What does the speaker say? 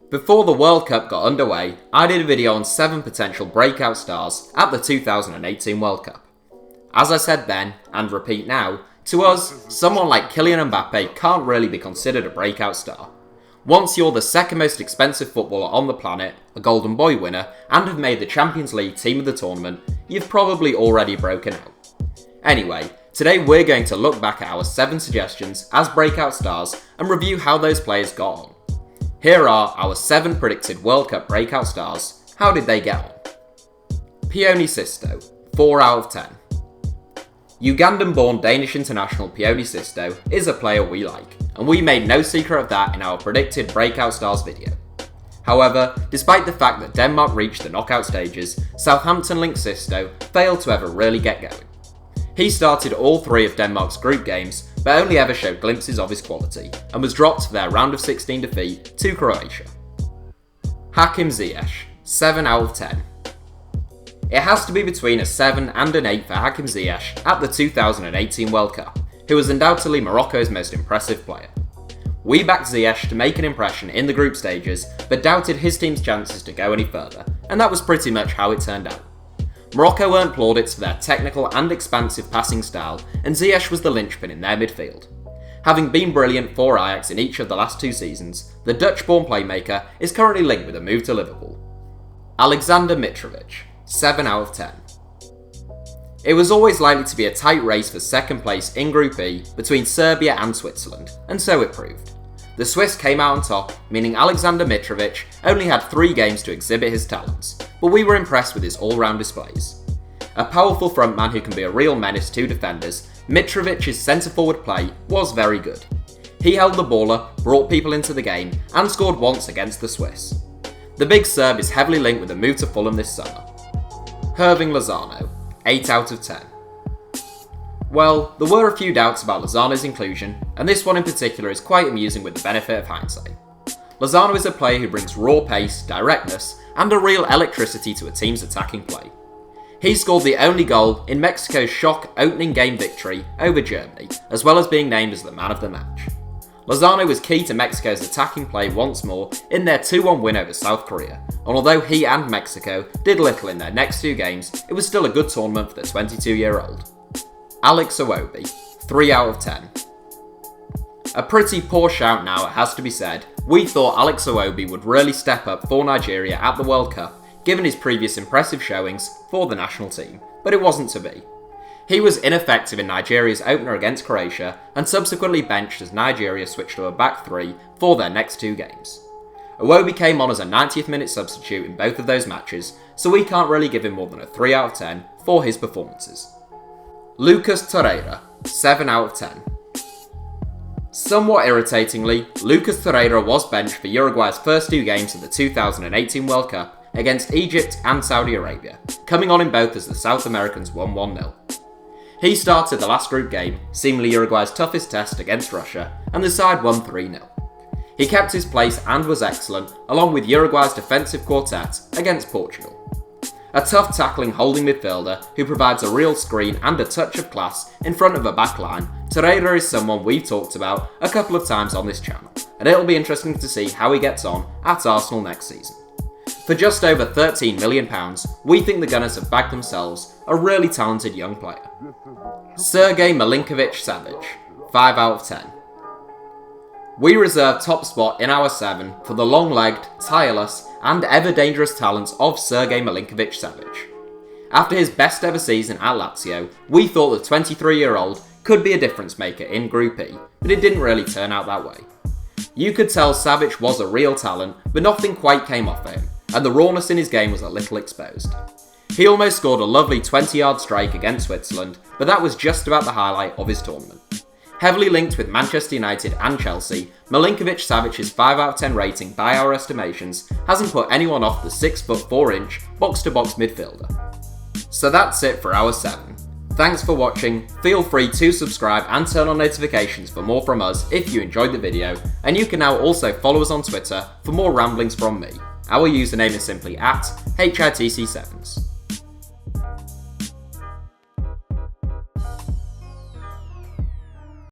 Before the World Cup got underway, I did a video on 7 potential breakout stars at the 2018 World Cup. As I said then, and repeat now, to us, someone like Kylian Mbappe can't really be considered a breakout star. Once you're the second most expensive footballer on the planet, a Golden Boy winner, and have made the Champions League team of the tournament, you've probably already broken out. Anyway, today we're going to look back at our 7 suggestions as breakout stars and review how those players got on. Here are our 7 predicted World Cup breakout stars. How did they get on? Pione Sisto, 4 out of 10. Ugandan-born Danish international Pione Sisto is a player we like, and we made no secret of that in our predicted breakout stars video. However, despite the fact that Denmark reached the knockout stages, Southampton-linked Sisto failed to ever really get going. He started all 3 of Denmark's group games, but only ever showed glimpses of his quality, and was dropped for their round of 16 defeat to Croatia. HITC Sevens, 7 out of 10. It has to be between a 7 and an 8 for HITC Sevens at the 2018 World Cup, who was undoubtedly Morocco's most impressive player. We backed Ziyech to make an impression in the group stages, but doubted his team's chances to go any further, and that was pretty much how it turned out. Morocco earned plaudits for their technical and expansive passing style, and Ziyech was the linchpin in their midfield. Having been brilliant for Ajax in each of the last 2 seasons, the Dutch-born playmaker is currently linked with a move to Liverpool. Alexander Mitrovic, 7 out of 10. It was always likely to be a tight race for second place in Group E between Serbia and Switzerland, and so it proved. The Swiss came out on top, meaning Alexander Mitrovic only had 3 games to exhibit his talents, but we were impressed with his all-round displays. A powerful frontman who can be a real menace to defenders, Mitrovic's centre-forward play was very good. He held the ball up, brought people into the game, and scored once against the Swiss. The big Serb is heavily linked with a move to Fulham this summer. Hirving Lozano, 8 out of 10. Well, there were a few doubts about Lozano's inclusion, and this one in particular is quite amusing with the benefit of hindsight. Lozano is a player who brings raw pace, directness, and a real electricity to a team's attacking play. He scored the only goal in Mexico's shock opening game victory over Germany, as well as being named as the man of the match. Lozano was key to Mexico's attacking play once more in their 2-1 win over South Korea, and although he and Mexico did little in their next 2 games, it was still a good tournament for the 22-year-old. Alex Iwobi, 3 out of 10. A pretty poor shout now, it has to be said. We thought Alex Iwobi would really step up for Nigeria at the World Cup, given his previous impressive showings for the national team, but it wasn't to be. He was ineffective in Nigeria's opener against Croatia, and subsequently benched as Nigeria switched to a back 3 for their next 2 games. Iwobi came on as a 90th minute substitute in both of those matches, so we can't really give him more than a 3 out of 10 for his performances. Lucas Torreira, 7 out of 10. Somewhat irritatingly, Lucas Torreira was benched for Uruguay's first 2 games of the 2018 World Cup against Egypt and Saudi Arabia, coming on in both as the South Americans won 1-0. He started the last group game, seemingly Uruguay's toughest test against Russia, and the side won 3-0. He kept his place and was excellent, along with Uruguay's defensive quartet against Portugal. A tough tackling holding midfielder who provides a real screen and a touch of class in front of a backline, Torreira is someone we've talked about a couple of times on this channel, and it'll be interesting to see how he gets on at Arsenal next season. For just over £13 million, we think the Gunners have bagged themselves a really talented young player. Sergej Milinkovic-Savic, 5 out of 10. We reserve top spot in our 7 for the long-legged, tireless, and ever-dangerous talents of Sergej Milinkovic-Savic. After his best ever season at Lazio, we thought the 23-year-old could be a difference maker in Group E, but it didn't really turn out that way. You could tell Savic was a real talent, but nothing quite came off him, and the rawness in his game was a little exposed. He almost scored a lovely 20-yard strike against Switzerland, but that was just about the highlight of his tournament. Heavily linked with Manchester United and Chelsea, Milinkovic-Savic's 5 out of 10 rating by our estimations hasn't put anyone off the 6'4" box-to-box midfielder. So that's it for our 7. Thanks for watching, feel free to subscribe and turn on notifications for more from us if you enjoyed the video, and you can now also follow us on Twitter for more ramblings from me. Our username is simply @HITC Sevens.